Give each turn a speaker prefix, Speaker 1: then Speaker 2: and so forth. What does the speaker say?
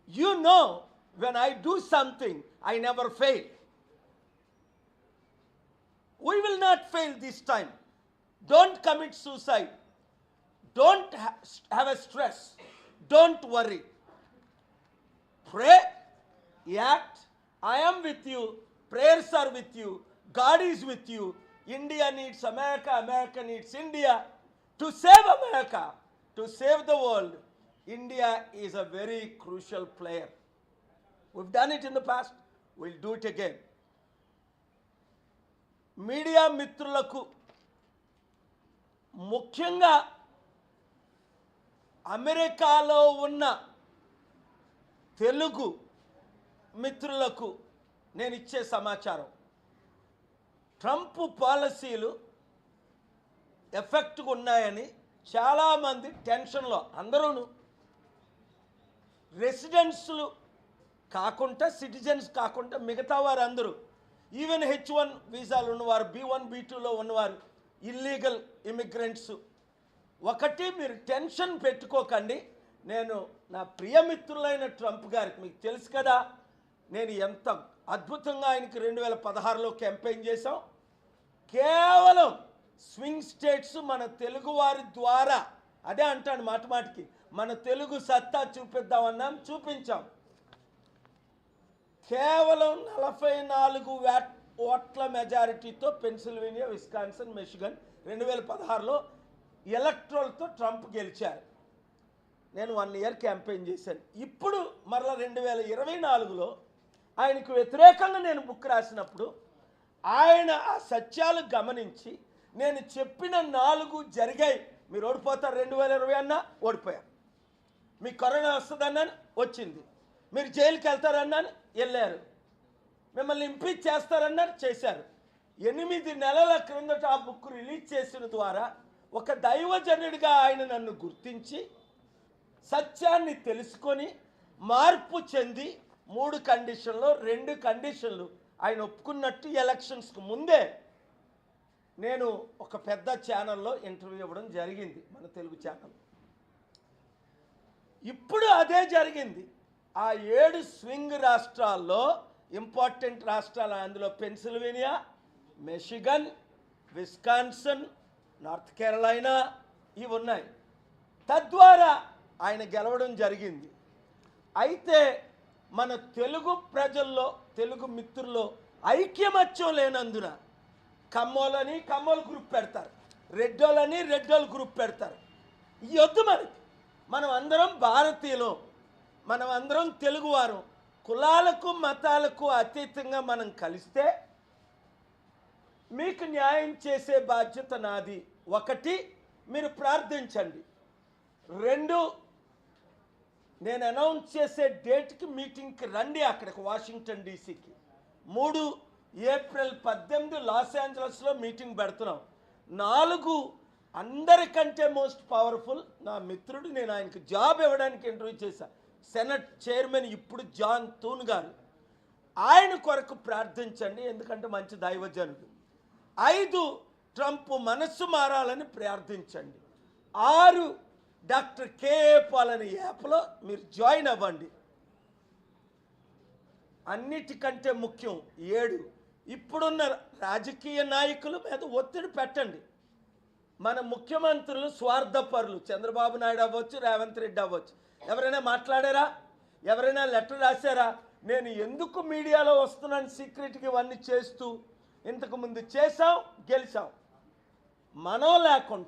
Speaker 1: You know, when I do something, I never fail. We will not fail this time. Don't commit suicide. Don't have a stress. Don't worry. Pray, act. I am with you. Prayers are with you. God is with you. India needs America. America needs India. To save America, to save the world, India is a very crucial player. We've done it in the past. We'll do it again. Media మిత్రులకు ముఖ్యంగా అమెరికాలో ఉన్న తెలుగు మిత్రులకు నేను ఇచ్చే సమాచారం, Trump పాలసీలు ఎఫెక్ట్గా ఉన్నాయని చాలామంది టెన్షన్లో, అందరూను రెసిడెంట్స్లు కాకుండా, సిటిజన్స్ కాకుండా మిగతా వారు అందరూ, ఈవెన్ H1 వీసాలు ఉన్నవారు, B1 B2లో ఉన్నవారు, ఇల్లీగల్ ఇమిగ్రెంట్స్. ఒకటి, మీరు టెన్షన్ పెట్టుకోకండి. నేను నా ప్రియమిత్రులైన ట్రంప్ గారికి, మీకు తెలుసు కదా నేను ఎంత అద్భుతంగా ఆయనకి 2016లో క్యాంపెయిన్ చేశాం. కేవలం స్వింగ్ స్టేట్స్ మన తెలుగు వారి ద్వారా, అదే అంటాను మాటికి, మన తెలుగు సత్తా చూపిద్దామన్నాం, చూపించాం. కేవలం 44 ఓట్ల మెజారిటీతో పెన్సిల్వేనియా, విస్కాన్సన్, మిషిగన్ 2016లో ఎలక్ట్రోల్తో ట్రంప్ గెలిచారు. నేను 1 ఇయర్ క్యాంపెయిన్ చేశాను. ఇప్పుడు మరలా 2024లో ఆయనకు వ్యతిరేకంగా నేను బుక్ రాసినప్పుడు ఆయన ఆ సత్యాలు గమనించి, నేను చెప్పిన 4 జరిగాయి, మీరు ఓడిపోతారు 2020 అన్నా ఓడిపోయారు, మీకు కరోనా వస్తుందన్నాను వచ్చింది, మీరు జైలుకి వెళ్తారన్నాను వెళ్ళారు, మిమ్మల్ని ఇంపీచ్ చేస్తారన్నారు చేశారు. 8 నెలల క్రిందట ఆ బుక్ రిలీజ్ చేసిన ద్వారా ఒక దైవజనుడిగా ఆయన నన్ను గుర్తించి, సత్యాన్ని తెలుసుకొని, మార్పు చెంది 3 కండిషన్లో 2 కండిషన్లు ఆయన ఒప్పుకున్నట్టు ఎలక్షన్స్కు ముందే నేను ఒక పెద్ద ఛానల్లో ఇంటర్వ్యూ ఇవ్వడం జరిగింది, మన తెలుగు ఛానల్. ఇప్పుడు అదే జరిగింది. ఆ 7 స్వింగ్ రాష్ట్రాల్లో, ఇంపార్టెంట్ రాష్ట్రాలు, అందులో పెన్సిల్వేనియా, మిషిగన్, విస్కాన్సన్, నార్త్ కేరళైనా ఇవి ఉన్నాయి. తద్వారా ఆయన గెలవడం జరిగింది. అయితే మన తెలుగు ప్రజల్లో, తెలుగు మిత్రుల్లో ఐక్యమత్యం లేనందున కమ్మోలని కమ్మోల గ్రూప్ పెడతారు, రెడ్డోలని రెడ్డోల గ్రూప్ పెడతారు. ఈ వద్దు మనకి. మనం అందరం భారతీయులం, మనం అందరం తెలుగువారం. కులాలకు మతాలకు అతీతంగా మనం కలిస్తే మీకు న్యాయం చేసే బాధ్యత నాది. 1, మీరు ప్రార్థించండి. 2, నేను అనౌన్స్ చేసే డేట్కి మీటింగ్కి రండి, అక్కడికి వాషింగ్టన్ డీసీకి. 3, ఏప్రిల్ 18 లాస్ ఏంజలస్లో మీటింగ్ పెడుతున్నాం. 4, అందరికంటే మోస్ట్ పవర్ఫుల్ నా మిత్రుడు, నేను ఆయనకు జాబ్ ఇవ్వడానికి ఇంటర్వ్యూ చేశాను, సెనెట్ చైర్మన్ ఇప్పుడు జాన్ తూన్ గారు. ఆయన కొరకు ప్రార్థించండి, ఎందుకంటే మంచి దైవజనుడు. 5, ట్రంప్ మనస్సు మారాలని ప్రార్థించండి. 6, డాక్టర్ కేఏ పాల్ అనే యాప్లో మీరు జాయిన్ అవ్వండి. అన్నిటికంటే ముఖ్యం 7, ఇప్పుడున్న రాజకీయ నాయకుల మీద ఒత్తిడి పెట్టండి. మన ముఖ్యమంత్రులు స్వార్థపరులు, చంద్రబాబు నాయుడు అవ్వచ్చు, రేవంత్ రెడ్డి అవ్వచ్చు. ఎవరైనా మాట్లాడారా? ఎవరైనా లెటర్ రాశారా? నేను ఎందుకు మీడియాలో వస్తున్నాను సీక్రెట్గా ఇవన్నీ చేస్తూ? ఇంతకుముందు చేసాం, గెలిచాం. మనం లేకుండా